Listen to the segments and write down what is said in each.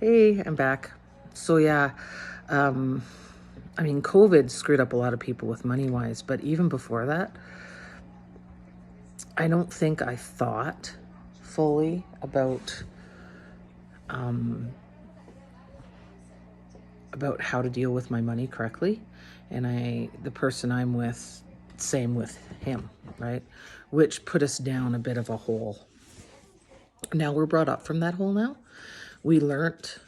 Hey, I'm back. So yeah, um, I mean, COVID screwed up a lot of people with money wise, but even before that, I don't think I thought fully um, about how to deal with my money correctly. And the person I'm with, same with him, right? Which put us down a bit of a hole. Now we're brought up from that hole now. We learnt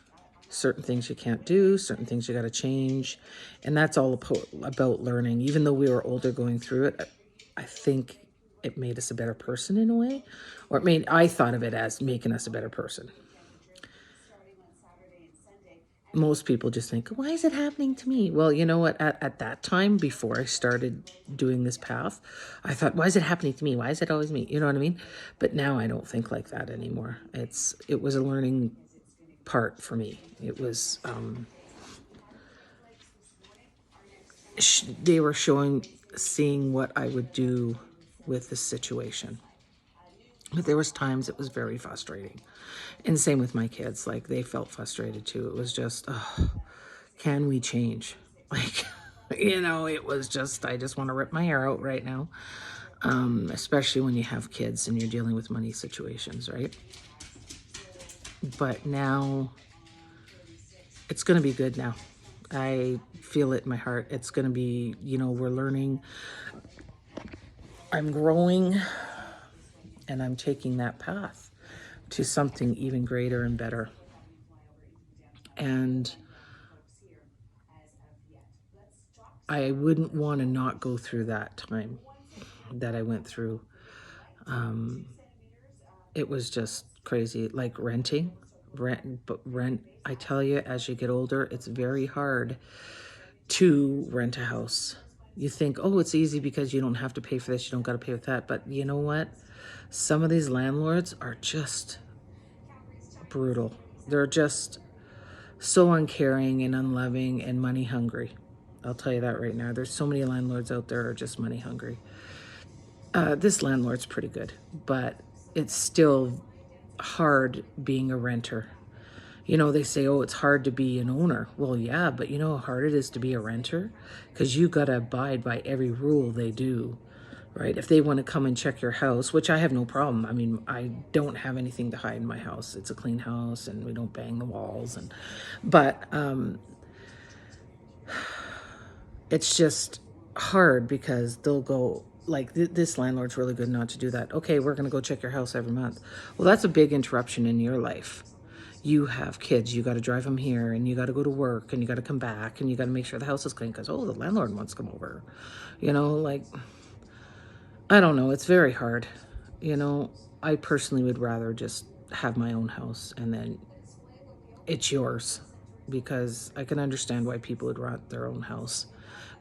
certain things you can't do, certain things you got to change. And that's all about learning. Even though we were older going through it, I think it made us a better person in a way. Or I thought of it as making us a better person. Most people just think, why is it happening to me? Well, you know what? At that time, before I started doing this path, I thought, why is it happening to me? Why is it always me? You know what I mean? But now I don't think like that anymore. It was a learning part for me. It was, they were seeing what I would do with the situation. But there was times it was very frustrating. And same with my kids. Like, they felt frustrated too. It was just, oh, can we change? Like, it was just, I just want to rip my hair out right now. Especially when you have kids and you're dealing with money situations, right? But now, it's going to be good now. I feel it in my heart. It's going to be, we're learning. I'm growing, and I'm taking that path to something even greater and better. And I wouldn't want to not go through that time that I went through. It was just crazy. Like rent, I tell you, as you get older, it's very hard to rent a house. You think, oh, it's easy because you don't have to pay for this, you don't got to pay for that. But you know what? Some of these landlords are just brutal. They're just so uncaring and unloving and money hungry. I'll tell you that right now. There's so many landlords out there are just money hungry. This landlord's pretty good, but it's still hard being a renter. They say, oh, it's hard to be an owner. Well, yeah, but you know how hard it is to be a renter? Because you got to abide by every rule they do, right? If they want to come and check your house, which I have no problem. I mean, I don't have anything to hide in my house. It's a clean house and we don't bang the walls. But it's just hard because they'll go, like, this landlord's really good not to do that. Okay, we're going to go check your house every month. Well, that's a big interruption in your life. You have kids, you got to drive them here, and you got to go to work, and you got to come back, and you got to make sure the house is clean because, oh, the landlord wants to come over. Like, I don't know. It's very hard. I personally would rather just have my own house and then it's yours, because I can understand why people would rent their own house.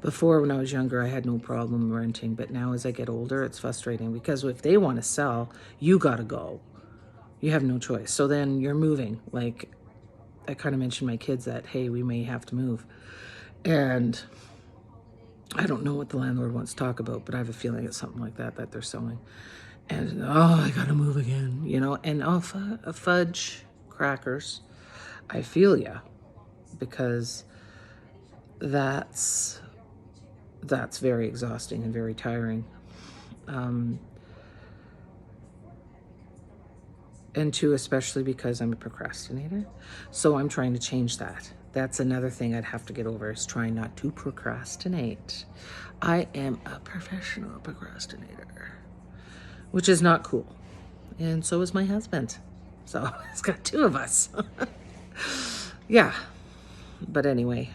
Before, when I was younger, I had no problem renting, but now as I get older, it's frustrating because if they want to sell, you got to go. You have no choice. So then you're moving. Like, I kind of mentioned my kids that, hey, we may have to move. And I don't know what the landlord wants to talk about, but I have a feeling it's something like that they're selling. And, oh, I got to move again, and fudge crackers. I feel ya, because that's very exhausting and very tiring. And two, especially because I'm a procrastinator. So I'm trying to change that. That's another thing I'd have to get over, is trying not to procrastinate. I am a professional procrastinator, which is not cool. And so is my husband. So it's got two of us. Yeah. But anyway,